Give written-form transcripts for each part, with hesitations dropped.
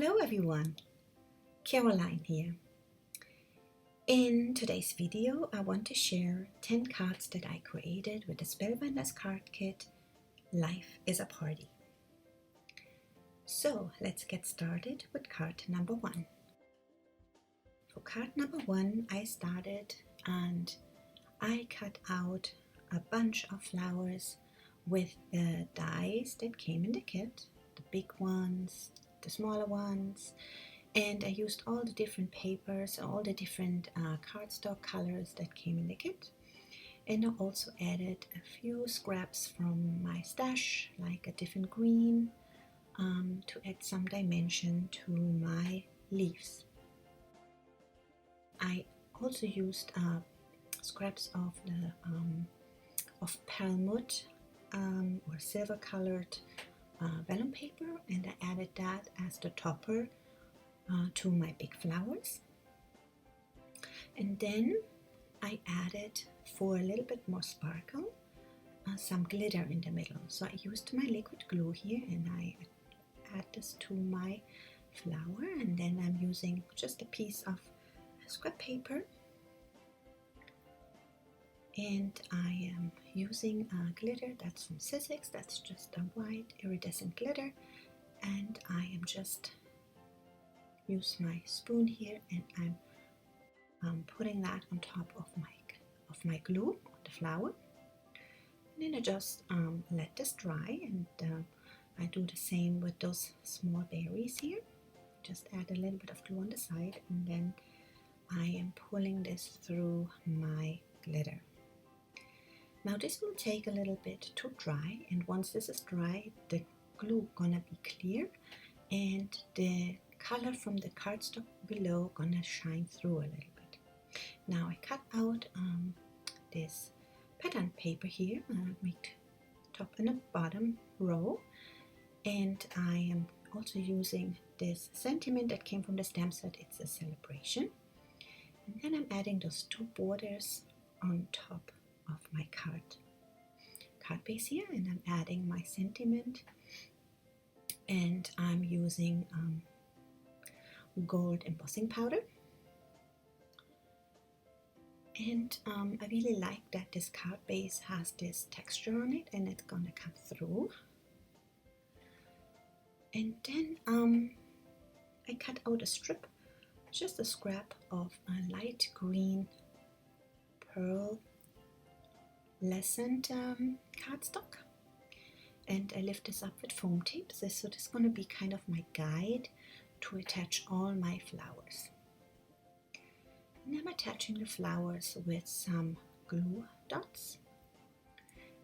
Hello everyone, Caroline here. In today's video, I want to share 10 cards that I created with the Spellbinders Card Kit, Life is a Party. So let's get started with card number 1. For card number 1, I started and I cut out a bunch of flowers with the dies that came in the kit, the big ones, the smaller ones, and I used all the different papers, all the different cardstock colors that came in the kit. And I also added a few scraps from my stash, like a different green, to add some dimension to my leaves. I also used scraps of the perlmutt or silver colored vellum paper, and I added that as the topper to my big flowers. And then I added, for a little bit more sparkle, some glitter in the middle. So I used my liquid glue here and I add this to my flower, and then I'm using just a piece of scrap paper, and I am using glitter that's from Sizzix. That's just a white iridescent glitter, and I am just use my spoon here and I'm putting that on top of my glue on the flower. And then I just let this dry, and I do the same with those small berries here. Just add a little bit of glue on the side, and then I am pulling this through my glitter. Now this will take a little bit to dry, and once this is dry, the glue gonna be clear and the color from the cardstock below gonna shine through a little bit. Now I cut out this pattern paper here, make top and a bottom row, and I am also using this sentiment that came from the stamp set. It's a celebration, and then I'm adding those two borders on top of my card base here, and I'm adding my sentiment, and I'm using gold embossing powder. And I really like that this card base has this texture on it, and it's gonna come through. And then I cut out a strip, just a scrap of a light green pearl lessened cardstock, and I lift this up with foam tape. So this is going to be kind of my guide to attach all my flowers. And I'm attaching the flowers with some glue dots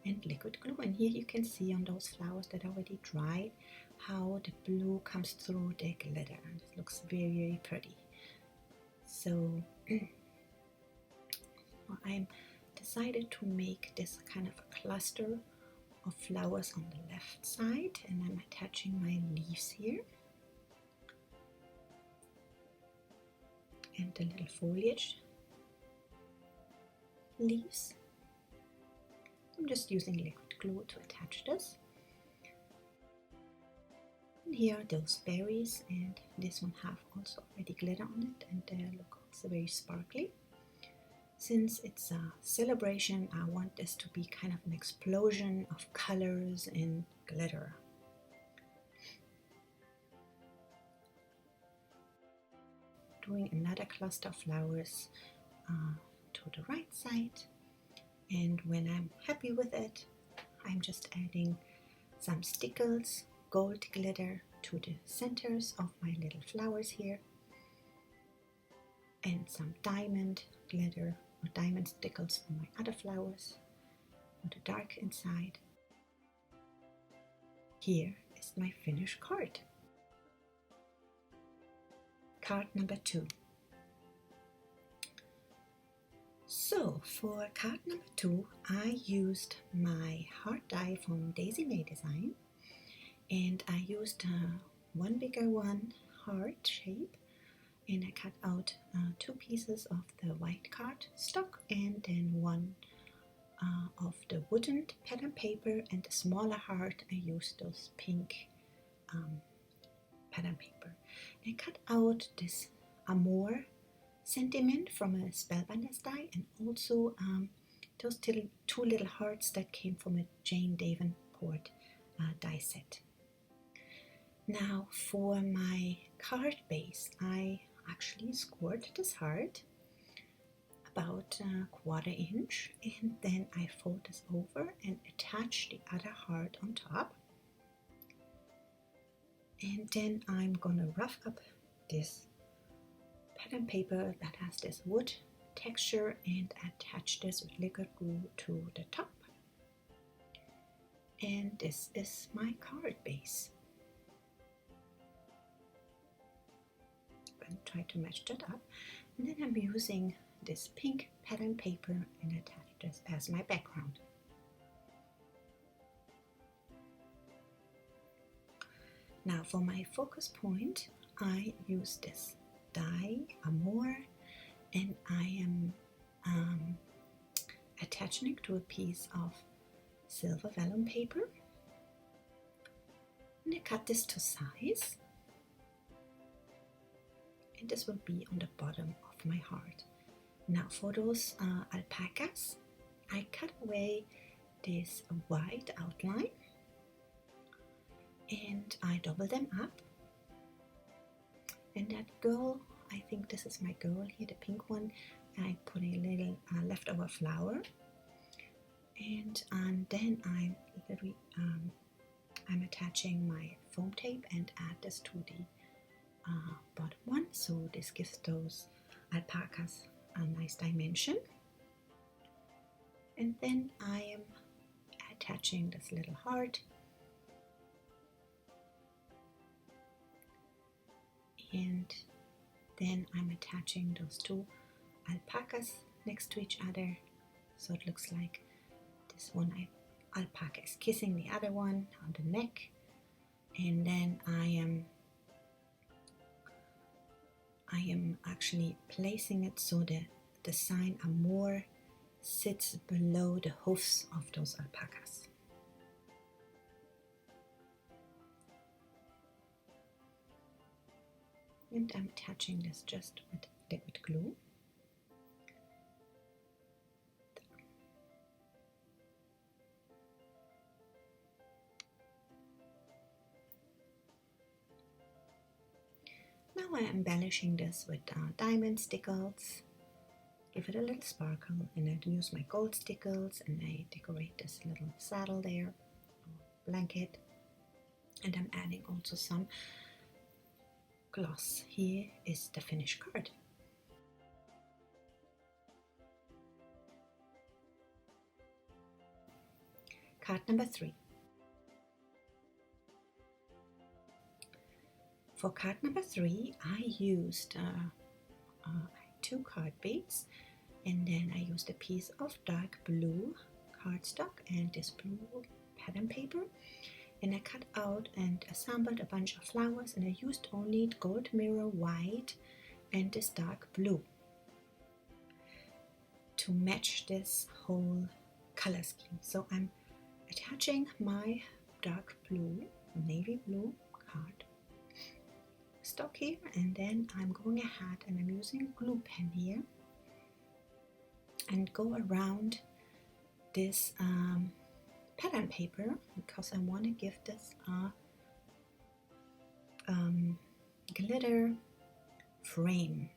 and liquid glue, and here you can see on those flowers that are already dried how the blue comes through the glitter, and it looks very, very pretty. So I'm decided to make this kind of a cluster of flowers on the left side, and I'm attaching my leaves here and the little foliage leaves. I'm just using liquid glue to attach this. And here are those berries, and this one have also already glitter on it, and they look also very sparkly. Since it's a celebration, I want this to be kind of an explosion of colors and glitter. Doing another cluster of flowers to the right side, and when I'm happy with it, I'm just adding some stickles, gold glitter to the centers of my little flowers here, and some diamond glitter or diamond stickles for my other flowers for the dark inside. Here is my finished card. Card number 2. So for card number 2, I used my heart die from Daisy May Design, and I used one bigger one heart shape, and I cut out 2 pieces of the white cardstock, and then one of the wooden pattern paper, and the smaller heart I used those pink pattern paper. I cut out this Amor sentiment from a Spellbinders die, and also those two little hearts that came from a Jane Davenport die set. Now for my card base, I actually scored this heart about a 1/4 inch, and then I fold this over and attach the other heart on top. And then I'm gonna rough up this pattern paper that has this wood texture and attach this with liquid glue to the top. And this is my card base. And try to match that up. And then I'm using this pink pattern paper and attach this as my background. Now for my focus point, I use this die, Amor, and I am attaching it to a piece of silver vellum paper. And I cut this to size. And this will be on the bottom of my heart. Now for those alpacas, I cut away this white outline and I double them up. And that girl, I think this is my girl here, the pink one, I put a little leftover flower. And then I'm attaching my foam tape and add this to the bottom one, so this gives those alpacas a nice dimension. And then I am attaching this little heart, and then I'm attaching those two alpacas next to each other, so it looks like this one alpaca is kissing the other one on the neck. And then I am actually placing it so that the sign Amor sits below the hoofs of those alpacas. And I'm attaching this just with liquid glue. Now I'm embellishing this with diamond stickles, give it a little sparkle, and I use my gold stickles and I decorate this little saddle there, or blanket, and I'm adding also some gloss. Here is the finished card. Card number 3. For card number 3, I used 2 card beads, and then I used a piece of dark blue cardstock and this blue pattern paper, and I cut out and assembled a bunch of flowers, and I used only gold mirror white and this dark blue to match this whole color scheme. So I'm attaching my dark blue, navy blue card stock here, and then I'm going ahead and I'm using a glue pen here and go around this pattern paper, because I want to give this a glitter frame.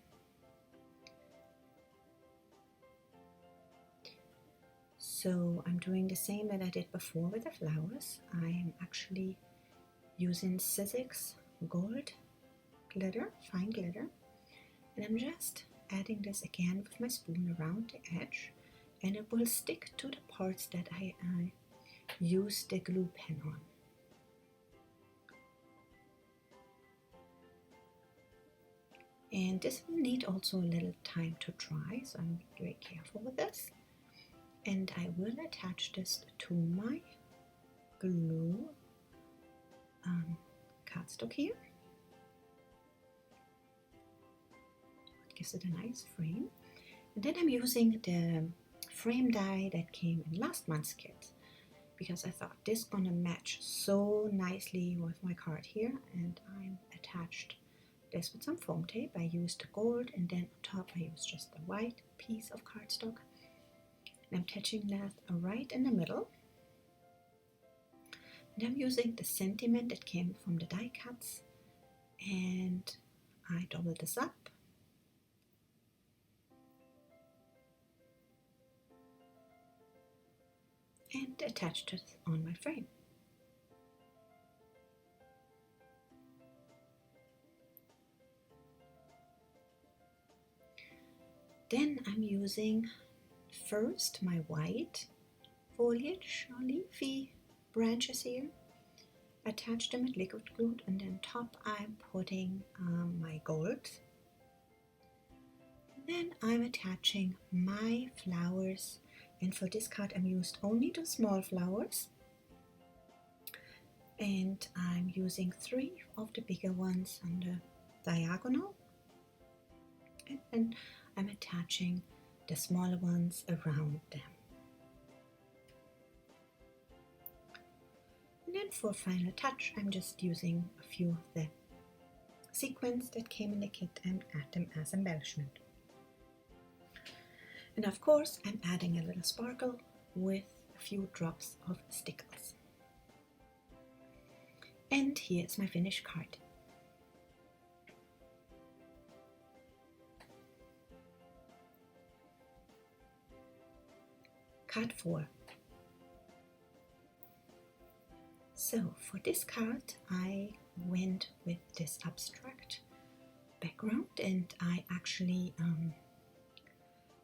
So I'm doing the same that I did before with the flowers. I'm actually using Sizzix gold glitter, fine glitter, and I'm just adding this again with my spoon around the edge, and it will stick to the parts that I use the glue pen on. And this will need also a little time to dry, so I'm very careful with this. And I will attach this to my glue cardstock here. Gives it a nice frame. And then I'm using the frame die that came in last month's kit, because I thought this gonna match so nicely with my card here, and I attached this with some foam tape. I used the gold, and then on top I used just the white piece of cardstock. And I'm attaching that right in the middle. And I'm using the sentiment that came from the die cuts, and I double this up. And attached it on my frame. Then I'm using first my white foliage or leafy branches here. Attach them with liquid glue, and then top I'm putting my gold. Then I'm attaching my flowers, and for this card I'm used only the small flowers, and I'm using 3 of the bigger ones on the diagonal, and I'm attaching the smaller ones around them. And then for final touch, I'm just using a few of the sequins that came in the kit and add them as embellishment. And of course, I'm adding a little sparkle with a few drops of stickles. And here's my finished card. Card 4. So for this card I went with this abstract background, and I actually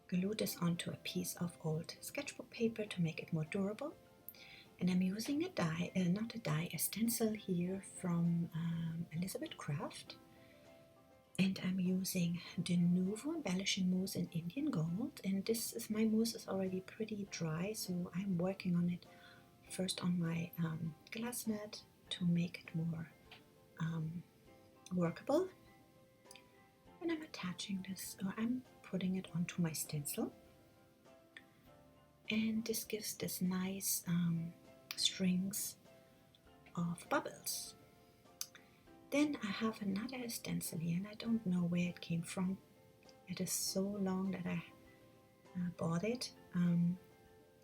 glued this onto a piece of old sketchbook paper to make it more durable. And I'm using a die, a stencil here from Elizabeth Craft. And I'm using the Nouveau embellishing mousse in Indian gold, and my mousse is already pretty dry, so I'm working on it first on my glass mat to make it more workable. And I'm attaching this, or I'm putting it onto my stencil, and this gives this nice strings of bubbles. Then I have another stencil here, and I don't know where it came from. It is so long that I bought it. I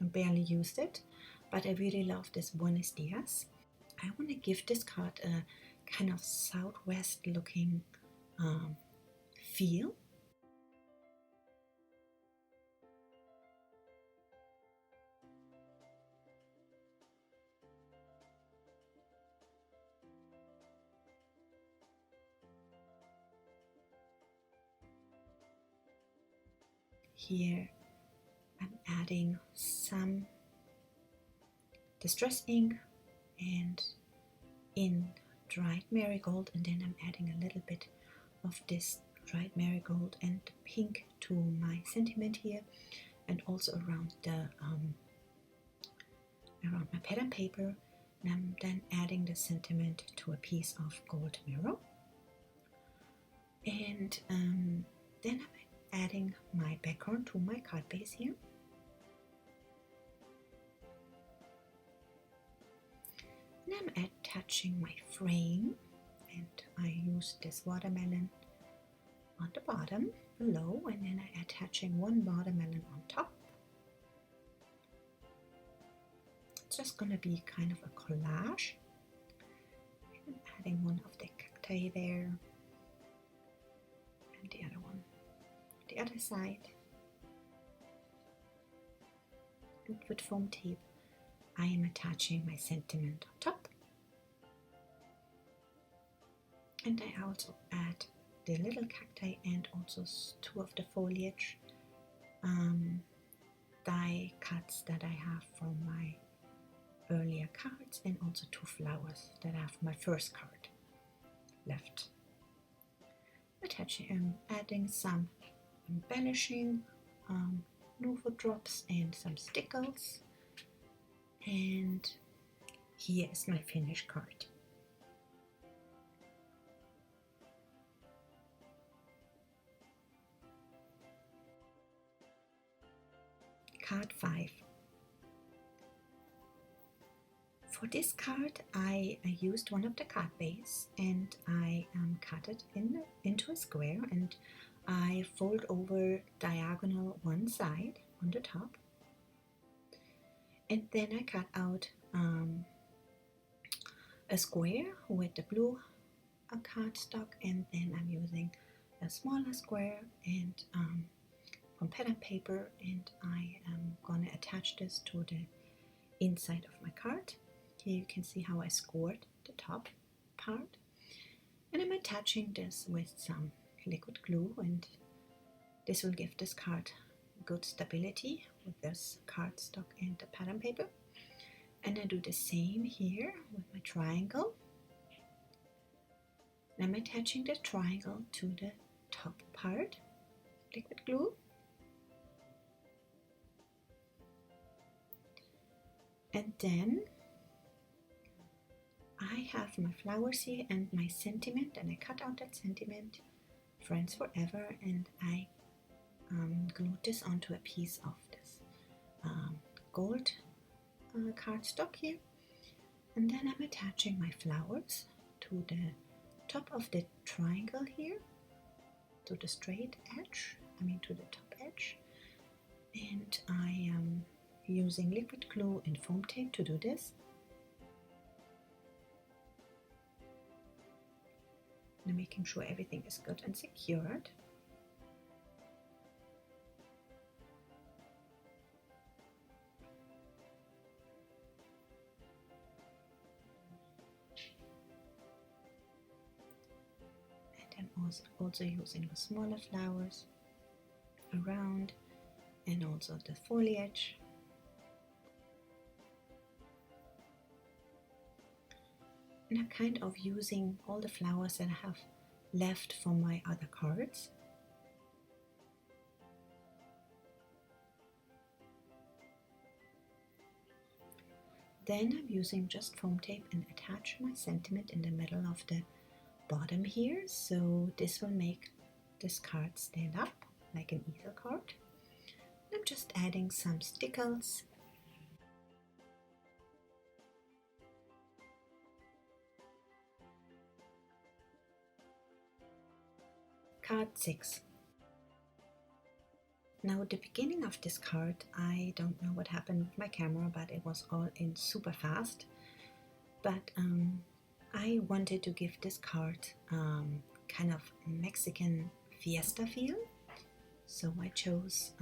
barely used it, but I really love this Buenos Dias. I want to give this card a kind of southwest looking feel. Here I'm adding some distress ink and in dried marigold, and then I'm adding a little bit of this dried marigold and pink to my sentiment here, and also around the around my pattern paper. And I'm then adding the sentiment to a piece of gold mirror, and then I'm adding my background to my card base here. And I'm attaching my frame, and I use this watermelon on the bottom below, and then I'm attaching one watermelon on top. It's just gonna be kind of a collage. I'm adding one of the cacti there, and the other one the other side. And with foam tape I am attaching my sentiment on top, and I also add the little cacti and also 2 of the foliage die cuts that I have from my earlier cards, and also 2 flowers that I have from my first card left. Attaching, adding some embellishing Nouveau drops and some stickles, and here is my finished card. Card 5. For this card, I used one of the card base and I cut it into a square, and I fold over diagonal one side on the top, and then I cut out a square with the blue cardstock, and then I'm using a smaller square and from pattern paper, and I am gonna attach this to the inside of my card. Here you can see how I scored the top part, and I'm attaching this with some liquid glue, and this will give this card good stability with this cardstock and the pattern paper. And I do the same here with my triangle. And I'm attaching the triangle to the top part, liquid glue. And then I have my flowers here and my sentiment, and I cut out that sentiment, Friends Forever, and I glued this onto a piece of this gold cardstock here. And then I'm attaching my flowers to the top of the triangle here, to the straight edge, to the top edge. And I am using liquid glue and foam tape to do this. And making sure everything is good and secured. And I'm also using the smaller flowers around, and also the foliage. And I'm kind of using all the flowers that I have left from my other cards. Then I'm using just foam tape and attach my sentiment in the middle of the bottom here, so this will make this card stand up like an easel card. I'm just adding some stickles. Card 6. Now the beginning of this card, I don't know what happened with my camera, but it was all in super fast. But I wanted to give this card kind of Mexican fiesta feel. So I chose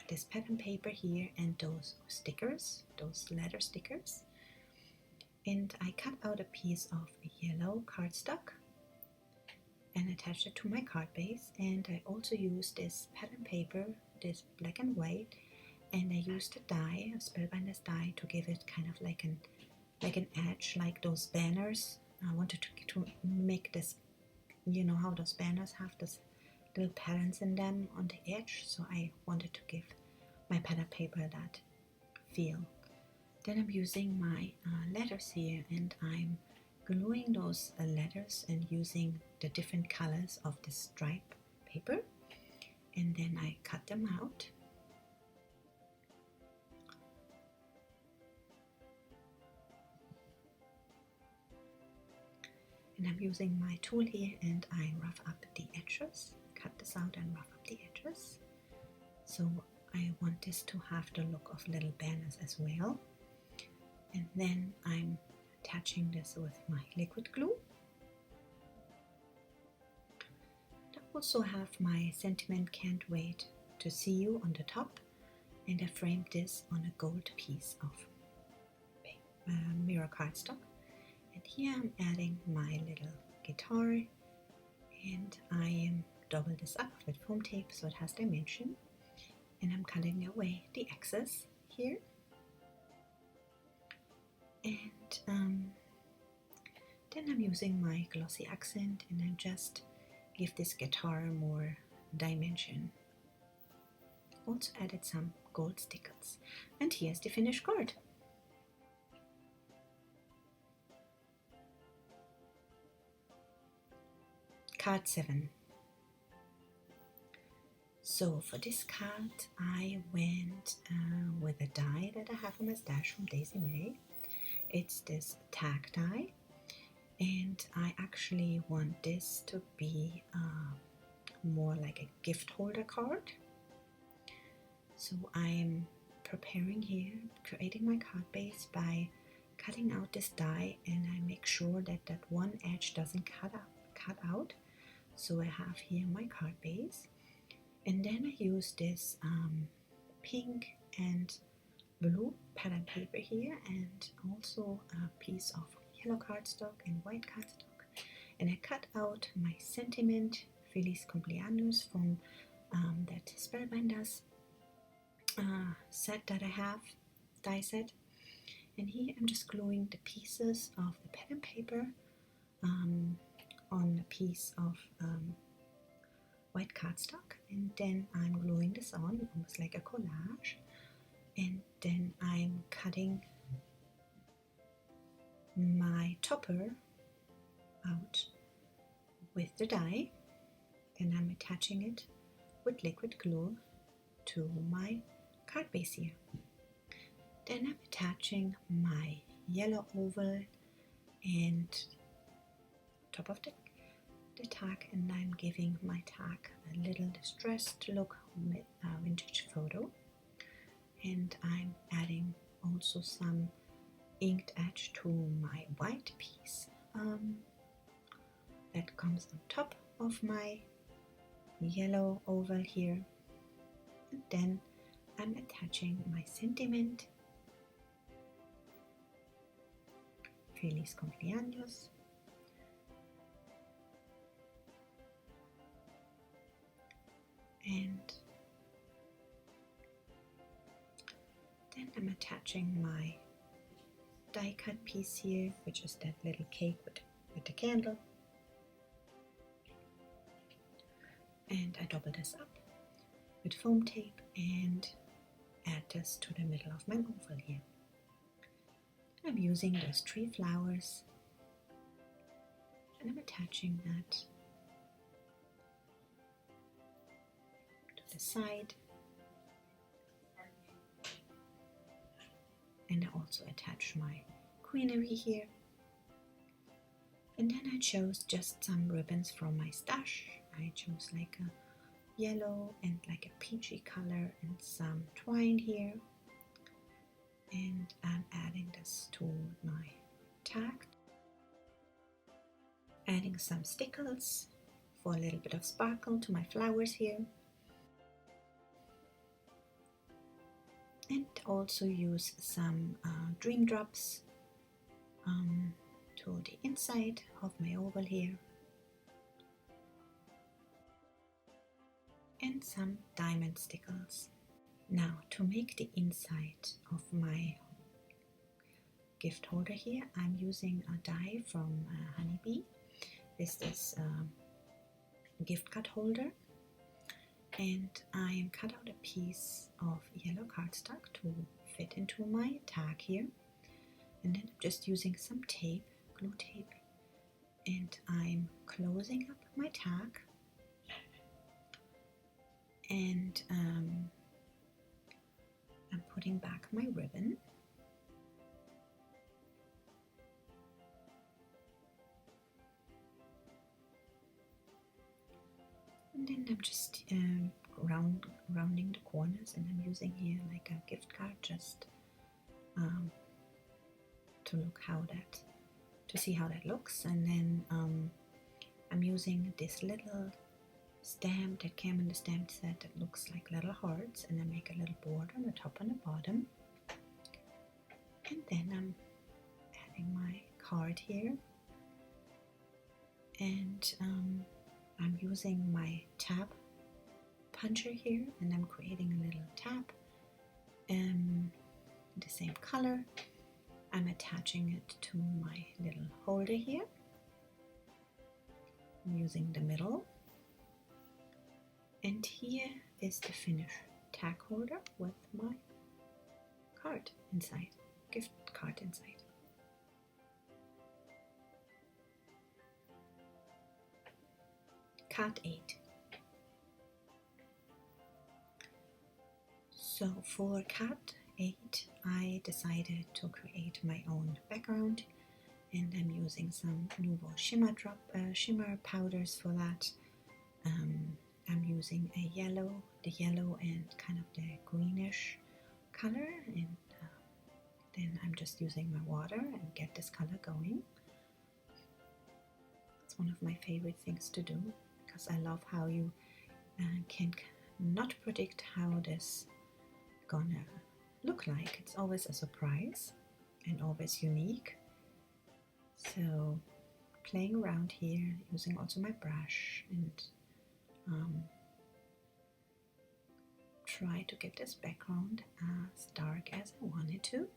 this pattern paper here and those stickers, those letter stickers. And I cut out a piece of yellow cardstock and attached it to my card base, and I also used this pattern paper, this black and white, and I used a die, a Spellbinders die, to give it kind of like an edge, like those banners. I wanted to make this, you know how those banners have this little patterns in them on the edge, so I wanted to give my pattern paper that feel. Then I'm using my letters here, and I'm gluing those letters and using the different colors of the stripe paper, and then I cut them out. And I'm using my tool here, and I rough up the edges, cut this out and rough up the edges. So I want this to have the look of little banners as well. And then I'm attaching this with my liquid glue. I also have my sentiment Can't Wait to See You on the top, and I framed this on a gold piece of mirror cardstock. And here I'm adding my little guitar, and I am double this up with foam tape so it has dimension, and I'm cutting away the excess here. And then I'm using my glossy accent, and I just give this guitar more dimension. Also added some gold stickers, and here's the finished card. Card 7. So for this card I went with a die that I have on my stash from Daisy May. It's this tag die, and I actually want this to be more like a gift holder card. So I'm preparing here, creating my card base by cutting out this die, and I make sure that that one edge doesn't cut out. So I have here my card base, and then I use this pink and blue pattern paper here, and also a piece of yellow cardstock and white cardstock, and I cut out my sentiment Feliz Cumpleaños from that Spellbinders set that I have, die set. And here I'm just gluing the pieces of the pattern paper on a piece of white cardstock, and then I'm gluing this on almost like a collage, and then I'm cutting my topper out with the die, and I'm attaching it with liquid glue to my card base here. Then I'm attaching my yellow oval and top of the tag, and I'm giving my tag a little distressed look, vintage photo, and I'm adding also some inked edge to my white piece that comes on top of my yellow oval here, and then I'm attaching my sentiment Feliz Cumpleaños, and then I'm attaching my die cut piece here, which is that little cake with the candle, and I double this up with foam tape and add this to the middle of my oval here. I'm using those 3 flowers, and I'm attaching that to the side, and I also attach my greenery here, and then I chose just some ribbons from my stash. I chose like a yellow and like a peachy color and some twine here, and I'm adding this to my tag, adding some stickles for a little bit of sparkle to my flowers here, and also use some dream drops to the inside of my oval here, and some diamond stickles. Now, to make the inside of my gift holder here, I'm using a die from Honeybee. This is a gift card holder, and I cut out a piece of yellow cardstock to fit into my tag here, and then I'm just using some tape, glue tape, and I'm closing up my tag, and I'm putting back my ribbon, and then I'm just rounding the corners, and I'm using here like a gift card just to see how that looks, and then I'm using this little stamp that came in the stamp set that looks like little hearts, and I make a little border on the top and the bottom, and then I'm adding my card here, and I'm using my tab puncher here, and I'm creating a little tab the same color. I'm attaching it to my little holder here. I'm using the middle, and here is the finished tag holder with my card inside, gift card inside. Card 8. So for card 8, I decided to create my own background, and I'm using some Nouveau shimmer powders for that. I'm using the yellow and kind of the greenish color, and then I'm just using my water and get this color going. It's one of my favorite things to do because I love how you can not predict how this gonna look like. It's always a surprise and always unique. So playing around here, using also my brush, and try to get this background as dark as I want it to.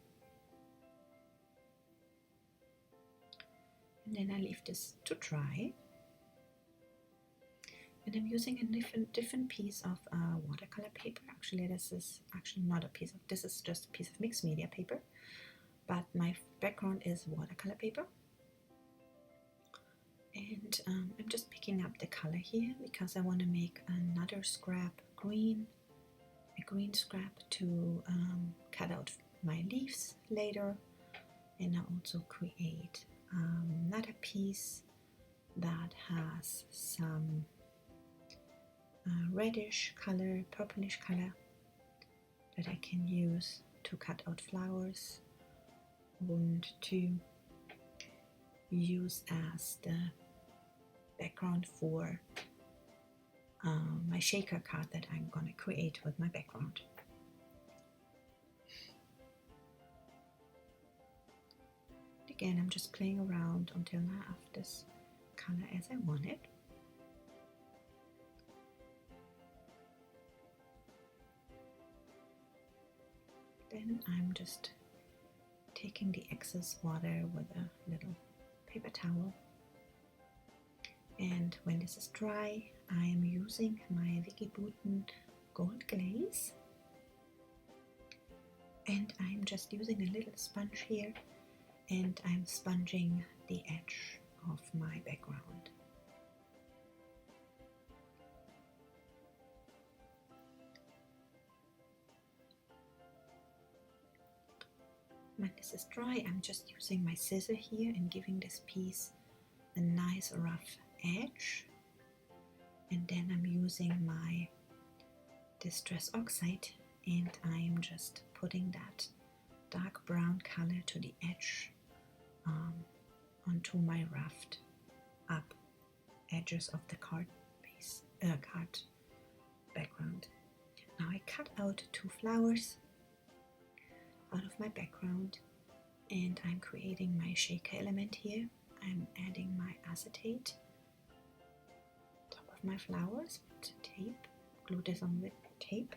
And then I leave this to dry. And I'm using a different piece of watercolor paper. Actually, this is not a piece of, this is just a piece of mixed media paper. But my background is watercolor paper. And I'm just picking up the color here because I want to make another scrap green, a green scrap to cut out my leaves later. And I also create another piece that has some reddish color, purplish color that I can use to cut out flowers and to use as the background for my shaker card that I'm going to create with my background. Again, I'm just playing around until I have this color as I want it. Then I'm just taking the excess water with a little paper towel. And when this is dry, I am using my Vicky Bouton gold glaze. And I'm just using a little sponge here, and I'm sponging the edge of my background. When this is dry, I'm just using my scissor here and giving this piece a nice rough edge. And then I'm using my Distress Oxide, and I'm just putting that dark brown color to the edge onto my roughed up edges of the card background. Now I cut out 2 flowers out of my background, and I'm creating my shaker element here. I'm adding my acetate top of my flowers with tape, glue this on with tape,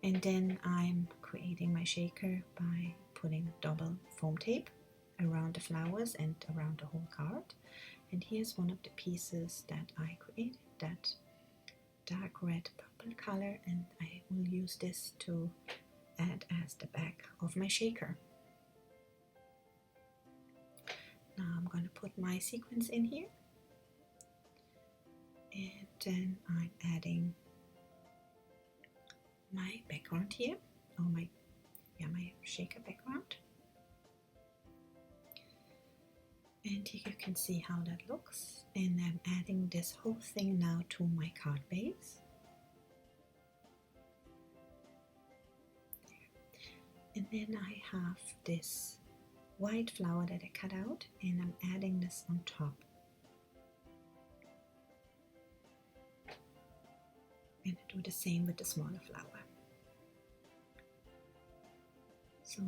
and then I'm creating my shaker by putting double foam tape around the flowers and around the whole card. And here's one of the pieces that I created, that dark red purple color, and I will use this to add as the back of my shaker. Now I'm going to put my sequins in here, and then I'm adding my background here, or my shaker background. And here you can see how that looks, and I'm adding this whole thing now to my card base. And then I have this white flower that I cut out, and I'm adding this on top. And I do the same with the smaller flower. So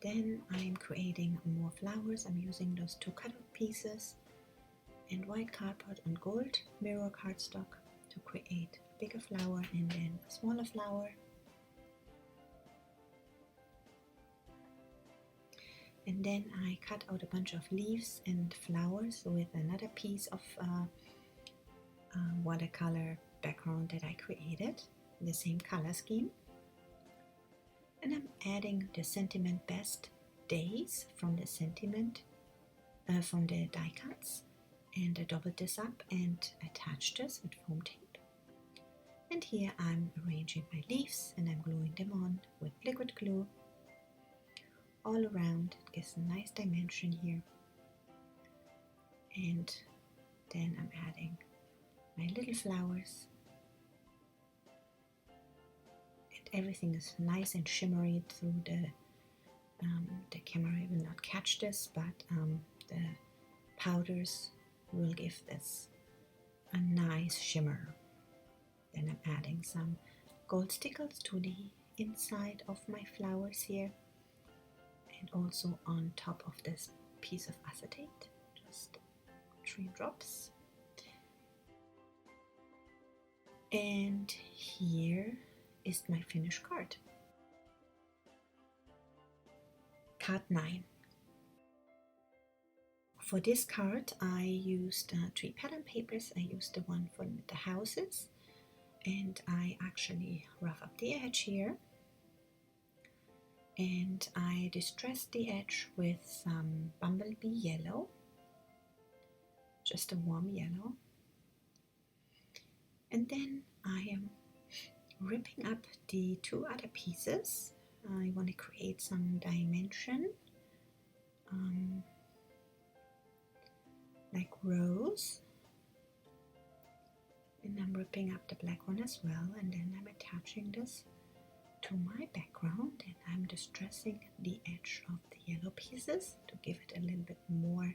then I'm creating more flowers. I'm using those 2 cut-out pieces and white cardboard and gold mirror cardstock to create a bigger flower and then a smaller flower. And then I cut out a bunch of leaves and flowers with another piece of watercolor background that I created, the same color scheme. And I'm adding the Sentiment Best Days from the from the die cuts, and I doubled this up and attached this with foam tape. And here I'm arranging my leaves and I'm gluing them on with liquid glue all around. It gives a nice dimension here. And then I'm adding my little flowers. And everything is nice and shimmery through the camera will not catch this, but the powders will give this a nice shimmer. Then I'm adding some gold stickles to the inside of my flowers here, and also on top of this piece of acetate, just 3 drops. And here is my finished card. Card 9. For this card I used 3 pattern papers. I used the one for the houses, and I actually rough up the edge here, and I distressed the edge with some bumblebee yellow, just a warm yellow. And then I am ripping up the 2 other pieces. I want to create some dimension, like rows, and I'm ripping up the black one as well, and then I'm attaching this to my background, and I'm distressing the edge of the yellow pieces to give it a little bit more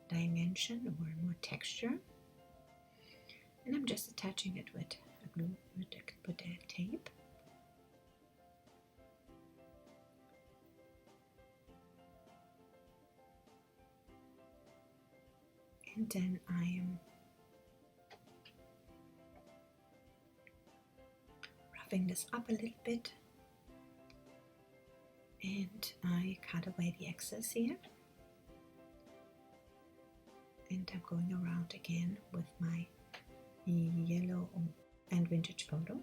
dimension or more texture. And I'm just attaching it with a glue, with a tape. And then I am roughing this up a little bit, and I cut away the excess here, and I'm going around again with my yellow and vintage photo.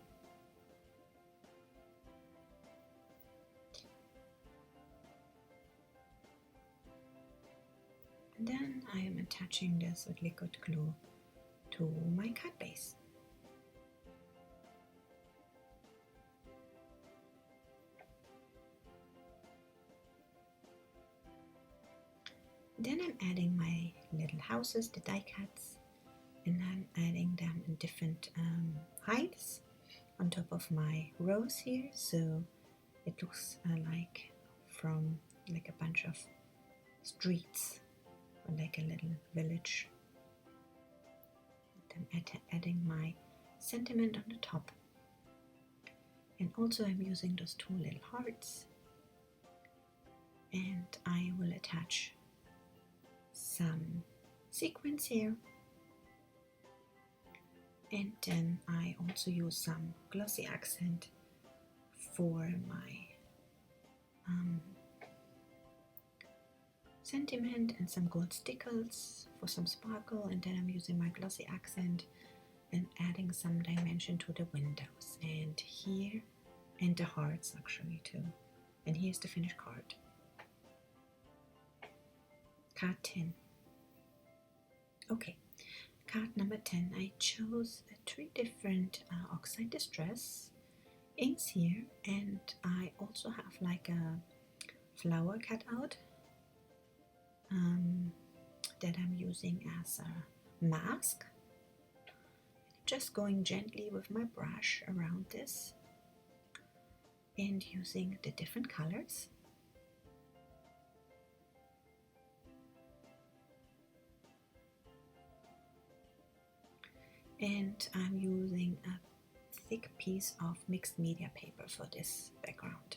And then I am attaching this with liquid glue to my card base. Then I'm adding my little houses, the die cuts, and I'm adding them in different heights on top of my rows here, so it looks like a bunch of streets, or like a little village. And I'm adding my sentiment on the top, and also I'm using those 2 little hearts, and I will attach some sequins here, and then I also use some glossy accent for my sentiment, and some gold stickles for some sparkle, and then I'm using my glossy accent and adding some dimension to the windows, and here, and the hearts actually too. And here's the finished card. Card 10. Okay, card number 10. I chose 3 different oxide distress inks here, and I also have like a flower cut out that I'm using as a mask. Just going gently with my brush around this and using the different colors. And I'm using a thick piece of mixed media paper for this background.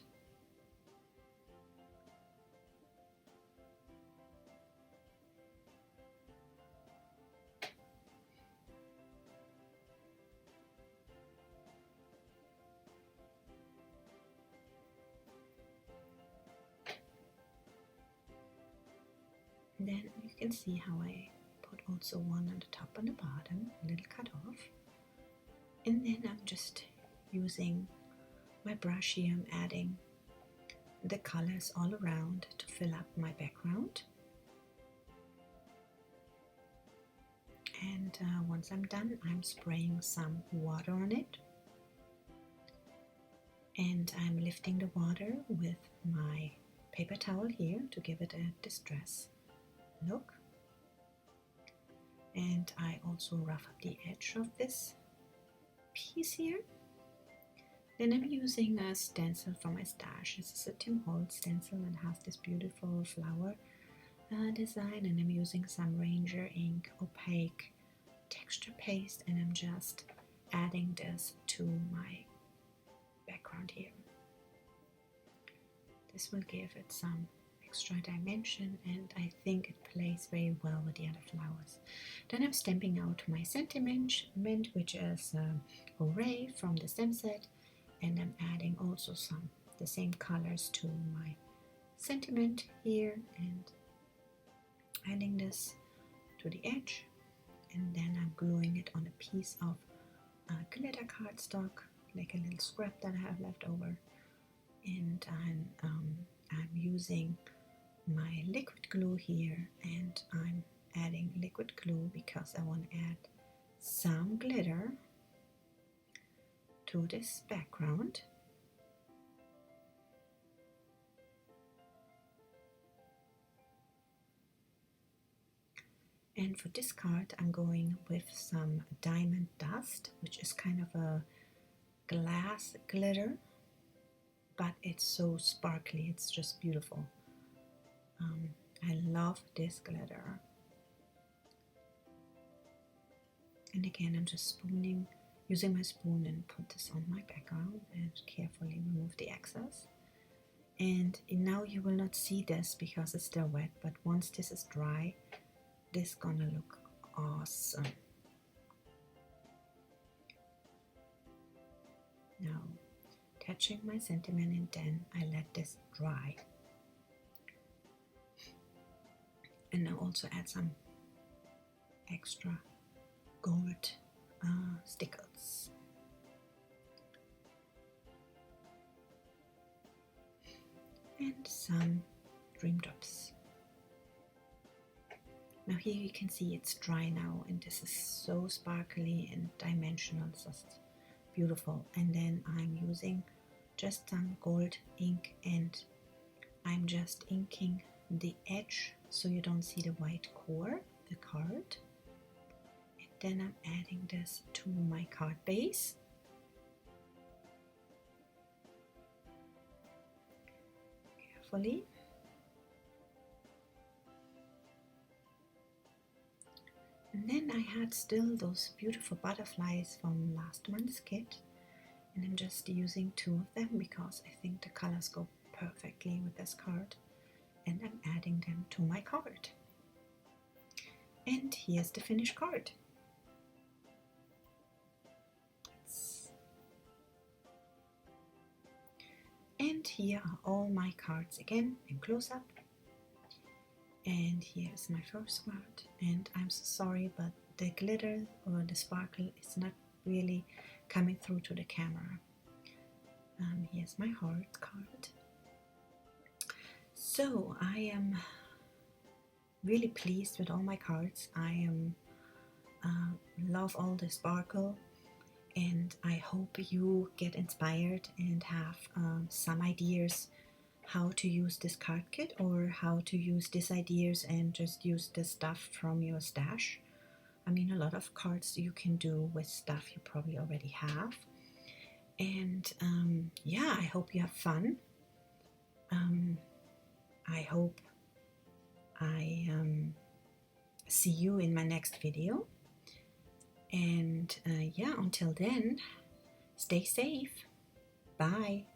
And then you can see how I put also one on the top and the bottom, a little cut off. And then I'm just using my brush here, I'm adding the colors all around to fill up my background. And once I'm done, I'm spraying some water on it And I'm lifting the water with my paper towel here to give it a distress look. And I also rough up the edge of this piece here. Then I'm using a stencil from my stash. This is a Tim Holtz stencil and has this beautiful flower design, and I'm using some Ranger ink opaque texture paste, and I'm just adding this to my background here. This will give it some extra dimension, and I think it plays very well with the other flowers. Then I'm stamping out my sentiment, which is Hooray from the stem set, and I'm adding also the same colors to my sentiment here, and adding this to the edge, and then I'm gluing it on a piece of glitter cardstock, like a little scrap that I have left over. And I'm using my liquid glue here, and I'm adding liquid glue because I want to add some glitter to this background. And for this card, I'm going with some diamond dust, which is kind of a glass glitter, but it's so sparkly, it's just beautiful. I love this glitter. And again, I'm just using my spoon and put this on my background and carefully remove the excess. And now you will not see this because it's still wet, but once this is dry, this is gonna look awesome. Now, touching my sentiment, and then I let this dry. And I'll also add some extra gold stickers. And some dream drops. Now here you can see it's dry now, and this is so sparkly and dimensional, it's just beautiful. And then I'm using just some gold ink, and I'm just inking the edge so you don't see the white core, the card. And then I'm adding this to my card base. Carefully. And then I had still those beautiful butterflies from last month's kit, and I'm just using 2 of them because I think the colors go perfectly with this card, and I'm adding them to my card. And here's the finished card. And here are all my cards again in close-up. And here's my first card, and I'm so sorry, but the glitter or the sparkle is not really coming through to the camera. Here's my heart card. So I am really pleased with all my cards. I love all the sparkle, and I hope you get inspired and have some ideas how to use this card kit, or how to use these ideas and just use the stuff from your stash. I mean, a lot of cards you can do with stuff you probably already have. And yeah, I hope you have fun. I hope I see you in my next video. And yeah, until then, stay safe. Bye.